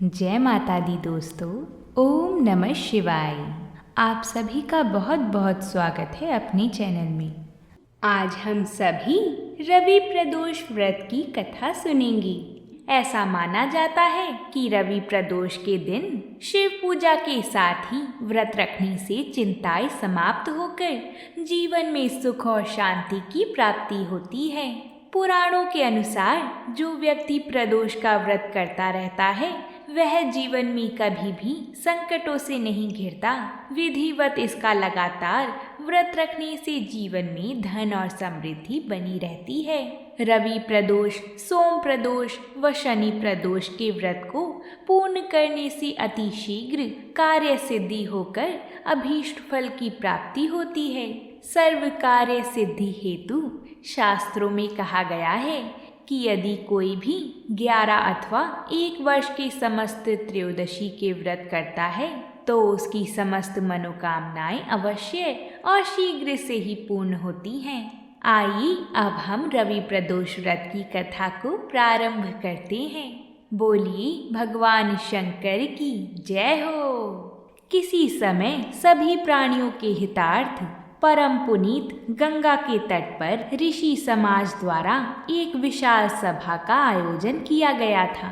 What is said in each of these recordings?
जय माता दी दोस्तों। ओम नमः शिवाय। आप सभी का बहुत बहुत स्वागत है अपने चैनल में। आज हम सभी रवि प्रदोष व्रत की कथा सुनेंगे। ऐसा माना जाता है कि रवि प्रदोष के दिन शिव पूजा के साथ ही व्रत रखने से चिंताएं समाप्त होकर जीवन में सुख और शांति की प्राप्ति होती है। पुराणों के अनुसार जो व्यक्ति प्रदोष का व्रत करता रहता है वह जीवन में कभी भी संकटों से नहीं घिरता। विधिवत इसका लगातार व्रत रखने से जीवन में धन और समृद्धि बनी रहती है। रवि प्रदोष, सोम प्रदोष व शनि प्रदोष के व्रत को पूर्ण करने से अति शीघ्र कार्य सिद्धि होकर अभीष्ट फल की प्राप्ति होती है। सर्व कार्य सिद्धि हेतु शास्त्रों में कहा गया है कि यदि कोई भी 11 अथवा 1 वर्ष के समस्त त्रयोदशी के व्रत करता है तो उसकी समस्त मनोकामनाएं अवश्य और शीघ्र से ही पूर्ण होती हैं। आइए अब हम रवि प्रदोष व्रत की कथा को प्रारंभ करते हैं। बोलिए भगवान शंकर की जय हो। किसी समय सभी प्राणियों के हितार्थ परम पुनीत गंगा के तट पर ऋषि समाज द्वारा एक विशाल सभा का आयोजन किया गया था,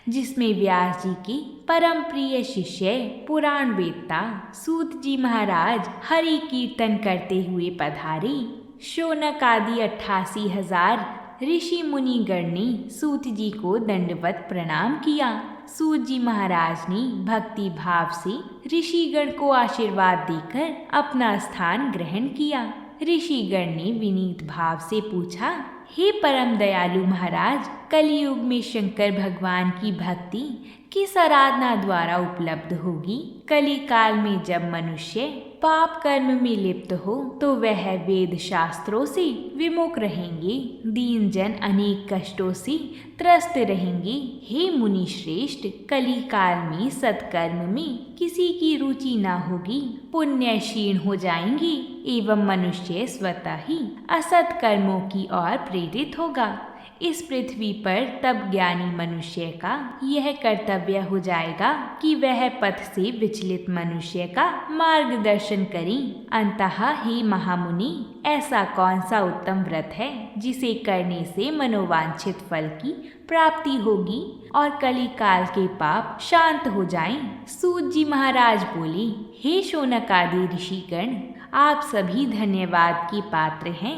जिसमें व्यास जी की परम प्रिय शिष्य पुराण वेत्ता सूत जी महाराज हरि कीर्तन करते हुए पधारे। शौनक आदि 88,000 ऋषि मुनि गण ने सूत जी को दंडवत प्रणाम किया। सूत जी महाराज ने भक्ति भाव से ऋषिगण को आशीर्वाद देकर अपना स्थान ग्रहण किया। ऋषिगण ने विनीत भाव से पूछा, हे परम दयालु महाराज, कलियुग में शंकर भगवान की भक्ति किस आराधना द्वारा उपलब्ध होगी? कली काल में जब मनुष्य पाप कर्म में लिप्त हो तो वह वेद शास्त्रों से विमुख रहेंगे, दीन जन अनेक कष्टों से त्रस्त रहेंगे। हे मुनि श्रेष्ठ, कली काल में सत्कर्म में किसी की रुचि न होगी, पुण्य क्षीण हो जाएंगे एवं मनुष्य स्वतः ही असत कर्मों की ओर प्रेरित होगा। इस पृथ्वी पर तब ज्ञानी मनुष्य का यह कर्तव्य हो जाएगा कि वह पथ से विचलित मनुष्य का मार्गदर्शन करें। अंतः हे महामुनि, ऐसा कौन सा उत्तम व्रत है जिसे करने से मनोवांछित फल की प्राप्ति होगी और कली काल के पाप शांत हो जाएं? सूत जी महाराज बोले, हे शौनक आदि ऋषिगण, आप सभी धन्यवाद के पात्र हैं।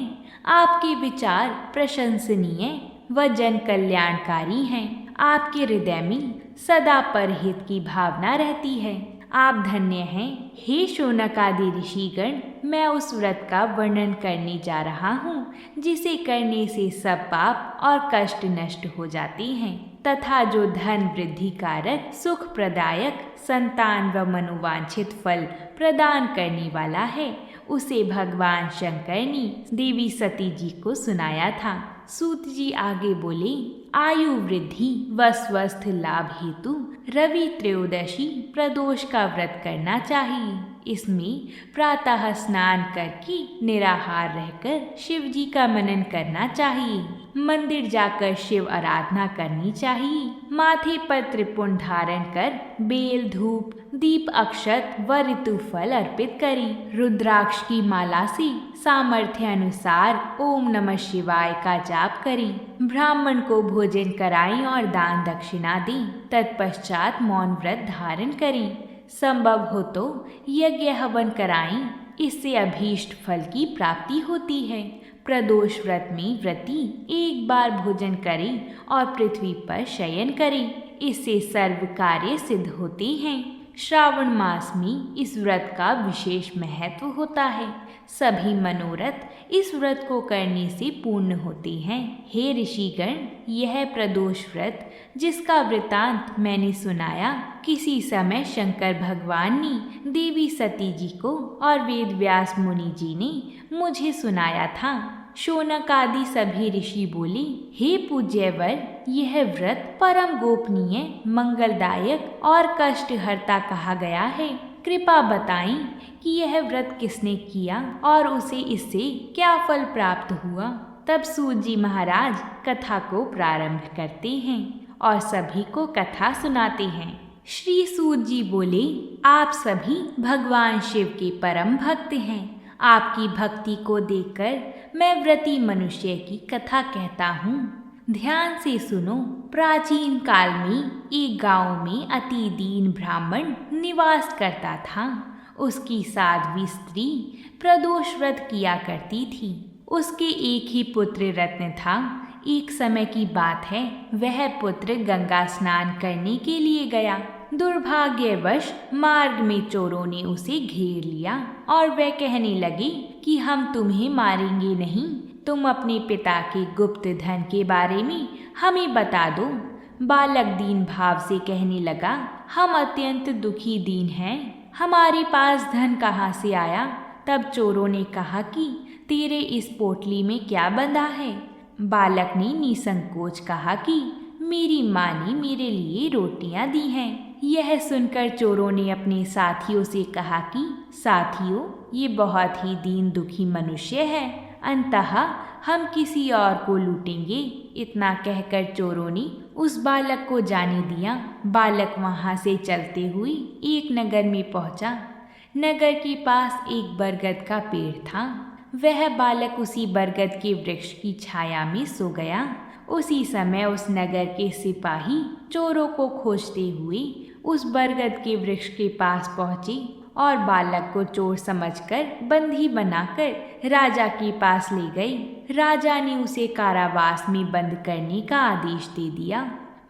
आपके विचार प्रशंसनीय व जन कल्याणकारी हैं। आपके हृदय में सदा परहित की भावना रहती है। आप धन्य हैं। हे शौनक आदि ऋषिगण, मैं उस व्रत का वर्णन करने जा रहा हूँ जिसे करने से सब पाप और कष्ट नष्ट हो जाते हैं तथा जो धन वृद्धि कारक, सुख प्रदायक, संतान व मनोवांछित फल प्रदान करने वाला है। उसे भगवान शंकर ने देवी सती जी को सुनाया था। सूत जी आगे बोले, आयु वृद्धि व स्वस्थ लाभ हेतु रवि त्रयोदशी प्रदोष का व्रत करना चाहिए। इसमें प्रातः स्नान करके निराहार रहकर शिव जी का मनन करना चाहिए। मंदिर जाकर शिव आराधना करनी चाहिए। माथे पर त्रिपुंड धारण कर बेल, धूप, दीप, अक्षत व ऋतु फल अर्पित करें। रुद्राक्ष की माला से सामर्थ्य अनुसार ओम नमः शिवाय का जाप करें। ब्राह्मण को भोजन कराएं और दान दक्षिणा दें। तत्पश्चात मौन व्रत धारण करें। संभव हो तो यज्ञ हवन कराएं। इससे अभीष्ट फल की प्राप्ति होती है। प्रदोष व्रत में व्रती एक बार भोजन करें और पृथ्वी पर शयन करें। इससे सर्व कार्य सिद्ध होते हैं। श्रावण मास में इस व्रत का विशेष महत्व होता है। सभी मनोरथ इस व्रत को करने से पूर्ण होते हैं। हे ऋषिगण, यह प्रदोष व्रत जिसका वृतांत मैंने सुनाया, किसी समय शंकर भगवान ने देवी सती जी को और वेद व्यास मुनि जी ने मुझे सुनाया था। शौनक आदि सभी ऋषि बोले, हे पूज्यवर, यह व्रत परम गोपनीय, मंगलदायक और कष्टहर्ता कहा गया है। कृपा बताएं कि यह व्रत किसने किया और उसे इससे क्या फल प्राप्त हुआ। तब सूत जी महाराज कथा को प्रारंभ करते हैं। और सभी को कथा सुनाते हैं। श्री सूत जी बोले, आप सभी भगवान शिव के परम भक्त हैं। आपकी भक्ति को देखकर मैं व्रती मनुष्य की कथा कहता हूँ। ध्यान से सुनो। प्राचीन काल में एक गांव में अति दीन ब्राह्मण निवास करता था। उसकी साध्वी स्त्री प्रदोष व्रत किया करती थी। उसके एक ही पुत्र रत्न था। एक समय की बात है, वह पुत्र गंगा स्नान करने के लिए गया। दुर्भाग्यवश मार्ग में चोरों ने उसे घेर लिया और वह कहने लगे कि हम तुम्हें मारेंगे नहीं, तुम अपने पिता के गुप्त धन के बारे में हमें बता दो। बालक दीन भाव से कहने लगा, हम अत्यंत दुखी दीन हैं, हमारे पास धन कहाँ से आया। तब चोरों ने कहा कि तेरे इस पोटली में क्या बंधा है। बालक ने निसंकोच कहा कि मेरी माँ ने मेरे लिए रोटियां दी हैं। यह सुनकर चोरों ने अपने साथियों से कहा कि साथियों, ये बहुत ही दीन दुखी मनुष्य है, अंततः हम किसी और को लूटेंगे। इतना कहकर चोरों ने उस बालक को जाने दिया। बालक वहाँ से चलते हुए एक नगर में पहुँचा। नगर के पास एक बरगद का पेड़ था। वह बालक उसी बरगद के वृक्ष की छाया में सो गया। उसी समय उस नगर के सिपाही चोरों को खोजते हुए उस बरगद के वृक्ष के पास पहुँचे और बालक को चोर समझकर बंदी बनाकर राजा के पास ले गए। राजा ने उसे कारावास में बंद करने का आदेश दे दिया।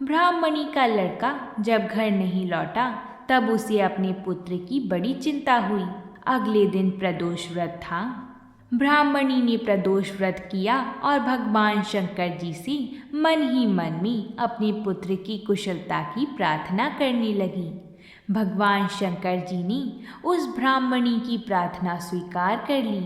ब्राह्मणी का लड़का जब घर नहीं लौटा तब उसे अपने पुत्र की बड़ी चिंता हुई। अगले दिन प्रदोष व्रत था। ब्राह्मणी ने प्रदोष व्रत किया और भगवान शंकर जी से मन ही मन में अपने पुत्र की कुशलता की प्रार्थना करने लगी। भगवान शंकर जी ने उस ब्राह्मणी की प्रार्थना स्वीकार कर ली।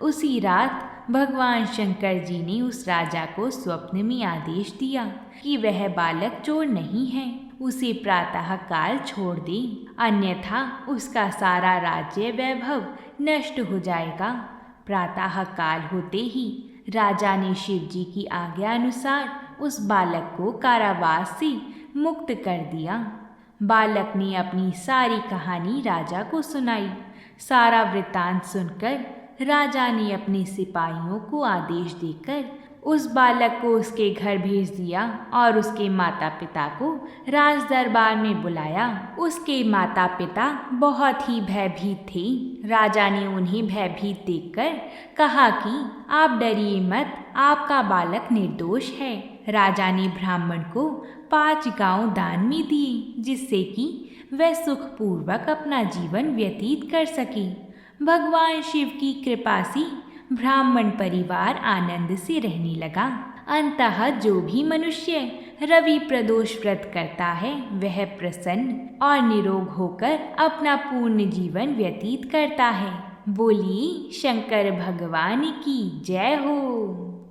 उसी रात भगवान शंकर जी ने उस राजा को स्वप्न में आदेश दिया कि वह बालक चोर नहीं है, उसे प्रातः काल छोड़ दे, अन्यथा उसका सारा राज्य वैभव नष्ट हो जाएगा। प्रातः काल होते ही राजा ने शिव जी की आज्ञा अनुसार उस बालक को कारावास से मुक्त कर दिया। बालक ने अपनी सारी कहानी राजा को सुनाई। सारा वृत्तांत सुनकर राजा ने अपने सिपाहियों को आदेश देकर उस बालक को उसके घर भेज दिया और उसके माता पिता को राज दरबार में बुलाया। उसके माता पिता बहुत ही भयभीत थे। राजा ने उन्हें भयभीत देखकर कहा कि आप डरिए मत, आपका बालक निर्दोष है। राजा ने ब्राह्मण को 5 गांव दान में दिए, जिससे कि वह सुखपूर्वक अपना जीवन व्यतीत कर सके। भगवान शिव की कृपा से ब्राह्मण परिवार आनंद से रहने लगा। अंततः जो भी मनुष्य रवि प्रदोष व्रत करता है वह प्रसन्न और निरोग होकर अपना पूर्ण जीवन व्यतीत करता है। बोलिए शंकर भगवान की जय हो।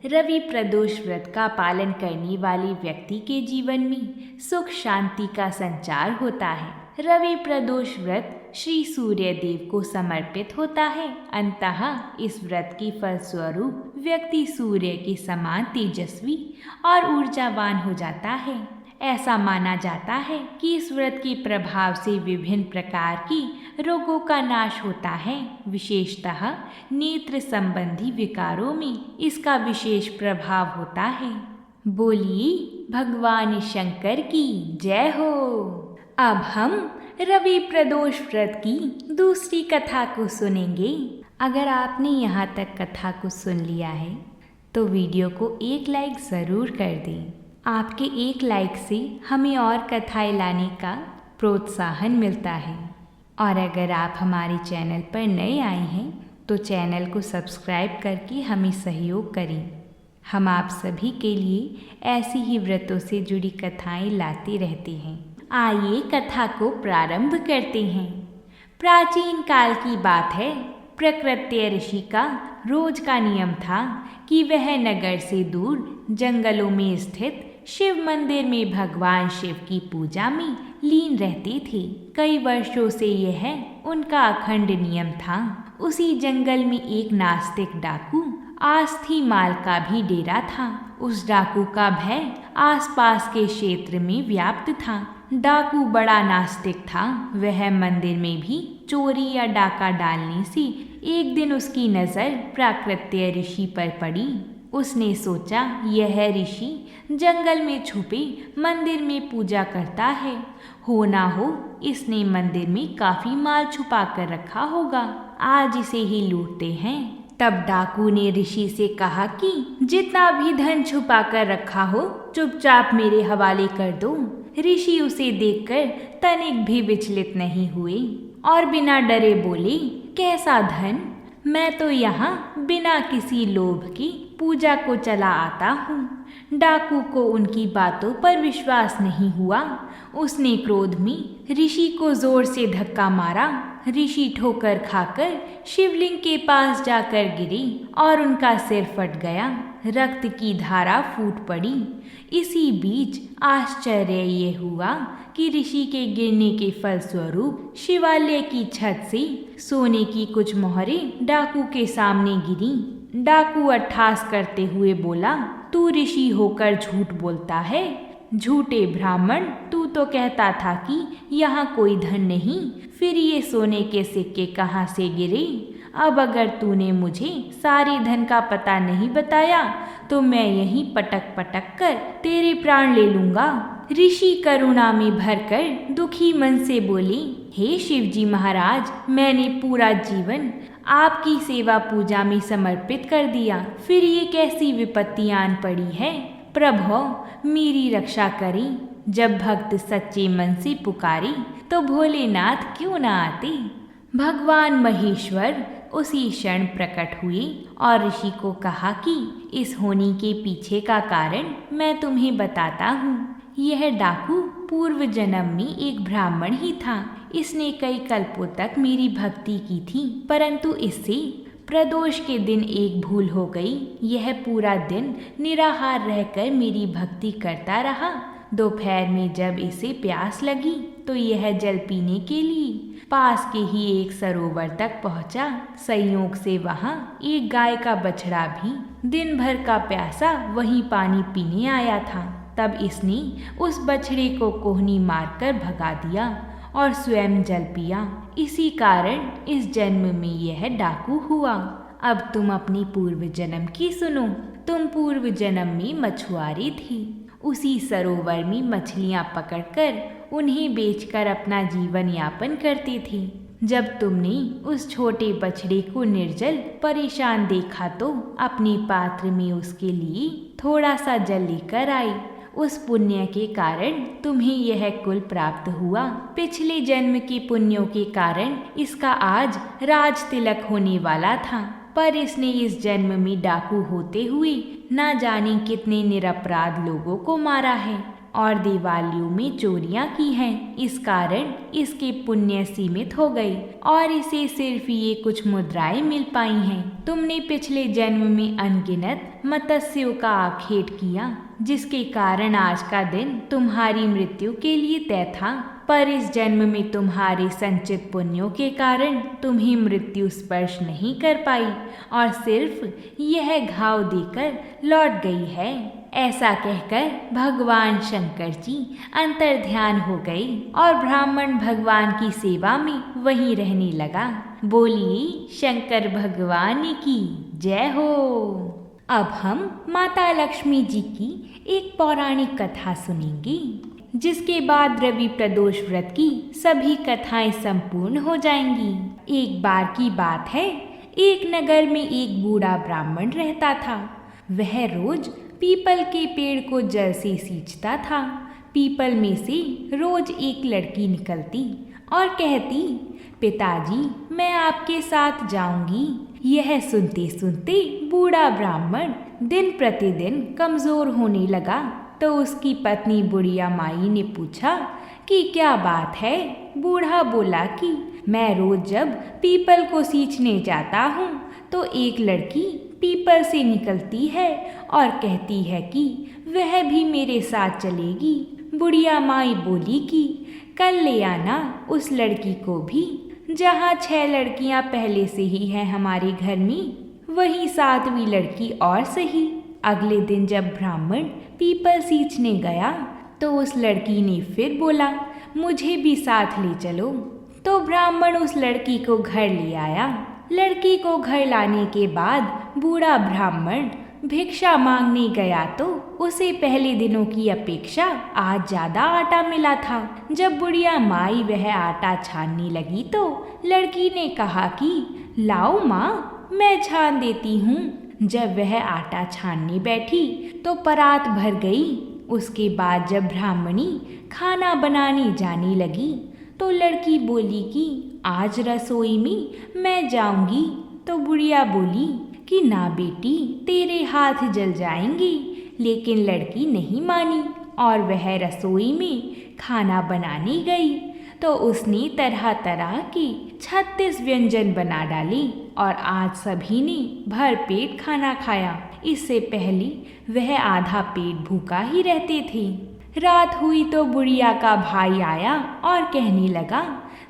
रवि प्रदोष व्रत का पालन करने वाले व्यक्ति के जीवन में सुख शांति का संचार होता है। रवि प्रदोष व्रत श्री सूर्य देव को समर्पित होता है। अंततः इस व्रत के फलस्वरूप व्यक्ति सूर्य के समान तेजस्वी और ऊर्जावान हो जाता है। ऐसा माना जाता है कि इस व्रत के प्रभाव से विभिन्न प्रकार की रोगों का नाश होता है। विशेषतः नेत्र संबंधी विकारों में इसका विशेष प्रभाव होता है। बोलिए भगवान शंकर की जय हो। अब हम रवि प्रदोष व्रत की दूसरी कथा को सुनेंगे। अगर आपने यहाँ तक कथा को सुन लिया है तो वीडियो को एक लाइक ज़रूर कर दें। आपके एक लाइक से हमें और कथाएं लाने का प्रोत्साहन मिलता है। और अगर आप हमारे चैनल पर नए आए हैं तो चैनल को सब्सक्राइब करके हमें सहयोग करें। हम आप सभी के लिए ऐसी ही व्रतों से जुड़ी कथाएं लाते रहते हैं। आइए कथा को प्रारंभ करते हैं। प्राचीन काल की बात है। प्रकृत्य ऋषि का रोज का नियम था कि वह नगर से दूर जंगलों में स्थित शिव मंदिर में भगवान शिव की पूजा में लीन रहते थे। कई वर्षों से यह उनका अखंड नियम था। उसी जंगल में एक नास्तिक डाकू आस्थी माल का भी डेरा था। उस डाकू का भय आसपास के क्षेत्र में व्याप्त था। डाकू बड़ा नास्तिक था। वह मंदिर में भी चोरी या डाका डालने से एक दिन उसकी नज़र प्राकृत्य ऋषि पर पड़ी। उसने सोचा, यह ऋषि जंगल में छुपे मंदिर में पूजा करता है। हो ना हो इसने मंदिर में काफी माल छुपा कर रखा होगा। आज इसे ही लूटते हैं। तब डाकू ने ऋषि से कहा कि जितना भी धन छुपा कर रखा हो चुपचाप मेरे हवाले कर दो। ऋषि उसे देखकर तनिक भी विचलित नहीं हुए और बिना डरे बोले, कैसा धन? मैं तो यहाँ बिना किसी लोभ की पूजा को चला आता हूँ। डाकू को उनकी बातों पर विश्वास नहीं हुआ। उसने क्रोध में ऋषि को जोर से धक्का मारा। ऋषि ठोकर खाकर शिवलिंग के पास जाकर गिरे और उनका सिर फट गया। रक्त की धारा फूट पड़ी। इसी बीच आश्चर्य ये हुआ कि ऋषि के गिरने के फलस्वरूप शिवालय की छत से सोने की कुछ मोहरें डाकू के सामने गिरी। डाकू अट्ठास करते हुए बोला, तू ऋषि होकर झूठ बोलता है। झूठे ब्राह्मण, तू तो कहता था कि यहाँ कोई धन नहीं, फिर ये सोने के सिक्के कहाँ से गिरे? अब अगर तूने मुझे सारे धन का पता नहीं बताया तो मैं यहीं पटक पटक कर तेरे प्राण ले लूंगा। ऋषि करुणा में भरकर दुखी मन से बोले, हे शिवजी महाराज, मैंने पूरा जीवन आपकी सेवा पूजा में समर्पित कर दिया, फिर ये कैसी विपत्ति आन पड़ी है? प्रभु मेरी रक्षा करें। जब भक्त सच्चे मन से पुकारे तो भोलेनाथ क्यों न आते। भगवान महेश्वर उसी क्षण प्रकट हुए और ऋषि को कहा कि इस होनी के पीछे का कारण मैं तुम्हें बताता हूँ। यह डाकू पूर्व जन्म में एक ब्राह्मण ही था। इसने कई कल्पों तक मेरी भक्ति की थी, परंतु इससे प्रदोष के दिन एक भूल हो गई। यह पूरा दिन निराहार रहकर मेरी भक्ति करता रहा। दोपहर में जब इसे प्यास लगी तो यह जल पीने के लिए पास के ही एक सरोवर तक पहुंचा। संयोग से वहां एक गाय का बछड़ा भी दिन भर का प्यासा वहीं पानी पीने आया था। तब इसने उस बछड़े को कोहनी मारकर भगा दिया और स्वयं जल पिया। इसी कारण इस जन्म में यह डाकू हुआ। अब तुम अपनी पूर्व जन्म की सुनो। तुम पूर्व जन्म में मछुआरी थी। उसी सरोवर में मछलियां पकड़कर उन्हें बेचकर अपना जीवन यापन करती थी। जब तुमने उस छोटे बछड़े को निर्जल परेशान देखा तो अपने पात्र में उसके लिए थोड़ा सा जल लेकर आई। उस पुण्य के कारण तुम्हें यह कुल प्राप्त हुआ। पिछले जन्म के पुण्यों के कारण इसका आज राज तिलक होने वाला था, पर इसने इस जन्म में डाकू होते हुए ना जाने कितने निरपराध लोगों को मारा है और दिवालियों में चोरियां की हैं। इस कारण इसके पुण्य सीमित हो गए और इसे सिर्फ ये कुछ मुद्राएं मिल पाई हैं। तुमने पिछले जन्म में अनगिनत मत्स्यों का आखेट किया, जिसके कारण आज का दिन तुम्हारी मृत्यु के लिए तय था, पर इस जन्म में तुम्हारे संचित पुण्यों के कारण तुम्हें मृत्यु स्पर्श नहीं कर पाई और सिर्फ यह घाव देकर लौट गई है। ऐसा कहकर भगवान शंकर जी अंतर्ध्यान हो गए और ब्राह्मण भगवान की सेवा में वहीं रहने लगा। बोलिए शंकर भगवान की जय हो। अब हम माता लक्ष्मी जी की एक पौराणिक कथा सुनेंगे, जिसके बाद रवि प्रदोष व्रत की सभी कथाएं संपूर्ण हो जाएंगी। एक बार की बात है, एक नगर में एक बूढ़ा ब्राह्मण रहता था। वह रोज पीपल के पेड़ को जल से सींचता था। पीपल में से रोज एक लड़की निकलती और कहती, पिताजी मैं आपके साथ जाऊंगी। यह सुनते सुनते बूढ़ा ब्राह्मण दिन प्रतिदिन कमजोर होने लगा। तो उसकी पत्नी बुढ़िया माई ने पूछा कि क्या बात है। बूढ़ा बोला कि मैं रोज जब पीपल को सींचने जाता हूँ तो एक लड़की पीपल से निकलती है और कहती है कि वह भी मेरे साथ चलेगी। बुढ़िया माई बोली कि कल ले आना उस लड़की को भी। जहाँ 6 लड़कियाँ पहले से ही हैं हमारे घर में, वही 7वीं लड़की और सही। अगले दिन जब ब्राह्मण पीपल सींचने गया तो उस लड़की ने फिर बोला, मुझे भी साथ ले चलो। तो ब्राह्मण उस लड़की को घर ले आया। लड़की को घर लाने के बाद बूढ़ा ब्राह्मण भिक्षा मांगने गया तो उसे पहले दिनों की अपेक्षा आज ज्यादा आटा मिला था। जब बुढ़िया माई वह आटा छानने लगी तो लड़की ने कहा कि लाओ माँ, मैं छान देती हूँ। जब वह आटा छानने बैठी तो परात भर गई। उसके बाद जब ब्राह्मणी खाना बनाने जाने लगी तो लड़की बोली कि आज रसोई में मैं जाऊंगी। तो बुढ़िया बोली कि ना बेटी, तेरे हाथ जल जाएंगे। लेकिन लड़की नहीं मानी और वह रसोई में खाना बनाने गई तो उसने तरह तरह की 36 व्यंजन बना डाले और आज सभी ने भर पेट खाना खाया। इससे पहले वह आधा पेट भूखा ही रहते थे। रात हुई तो बुढ़िया का भाई आया और कहने लगा,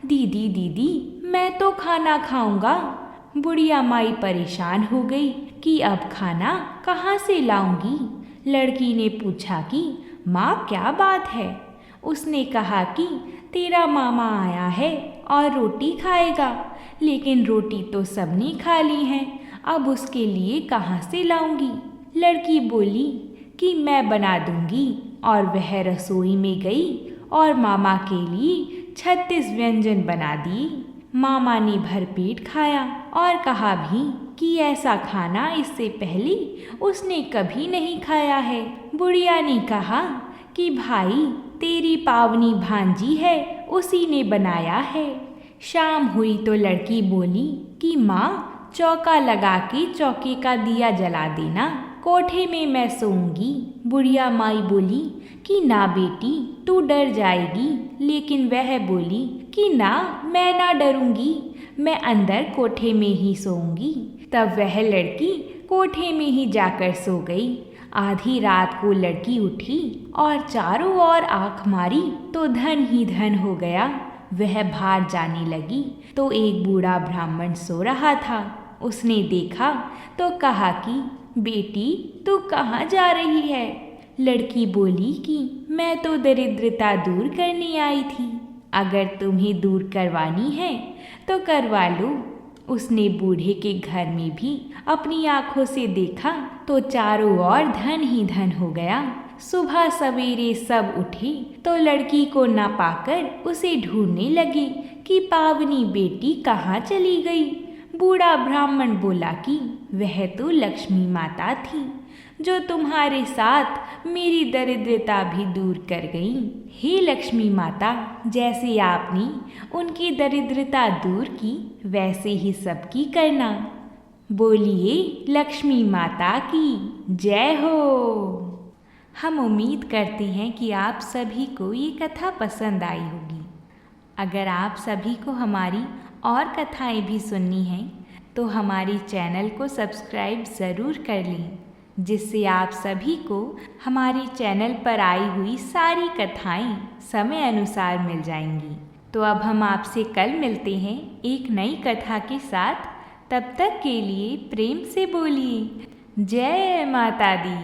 दीदी दीदी, मैं तो खाना खाऊंगा। बुढ़िया माई परेशान हो गई कि अब खाना कहाँ से लाऊंगी। लड़की ने पूछा कि माँ क्या बात है। उसने कहा कि तेरा मामा आया है और रोटी खाएगा, लेकिन रोटी तो सबने खा ली है, अब उसके लिए कहाँ से लाऊंगी। लड़की बोली कि मैं बना दूंगी और वह रसोई में गई और मामा के लिए 36 व्यंजन बना दिए। मामा ने भरपेट खाया और कहा भी कि ऐसा खाना इससे पहले उसने कभी नहीं खाया है। बुढ़िया ने कहा कि भाई, तेरी पावनी भांजी है, उसी ने बनाया है। शाम हुई तो लड़की बोली कि माँ, चौका लगा के चौके का दिया जला देना, कोठे में मैं सोऊंगी। बुढ़िया माई बोली कि ना बेटी, तू डर जाएगी। लेकिन वह बोली कि ना, मैं ना डरूंगी, मैं अंदर कोठे में ही सोऊंगी। तब वह लड़की कोठे में ही जाकर सो गई। आधी रात को लड़की उठी और चारों ओर आंख मारी तो धन ही धन हो गया। वह बाहर जाने लगी तो एक बूढ़ा ब्राह्मण सो रहा था। उसने देखा तो कहा कि बेटी, तू कहाँ जा रही है। लड़की बोली कि मैं तो दरिद्रता दूर करने आई थी, अगर तुम्हें दूर करवानी है तो करवा लो। उसने बूढ़े के घर में भी अपनी आंखों से देखा तो चारों ओर धन ही धन हो गया। सुबह सवेरे सब उठे तो लड़की को न पाकर उसे ढूंढने लगे कि पावनी बेटी कहाँ चली गई। बूढ़ा ब्राह्मण बोला कि वह तो लक्ष्मी माता थी, जो तुम्हारे साथ मेरी दरिद्रता भी दूर कर गई। हे लक्ष्मी माता, जैसे आपने उनकी दरिद्रता दूर की, वैसे ही सबकी करना। बोलिए लक्ष्मी माता की जय हो। हम उम्मीद करते हैं कि आप सभी को ये कथा पसंद आई होगी। अगर आप सभी को हमारी और कथाएं भी सुननी हैं तो हमारी चैनल को सब्सक्राइब ज़रूर कर लें, जिससे आप सभी को हमारी चैनल पर आई हुई सारी कथाएं समय अनुसार मिल जाएंगी। तो अब हम आपसे कल मिलते हैं एक नई कथा के साथ। तब तक के लिए प्रेम से बोलिए जय माता दी।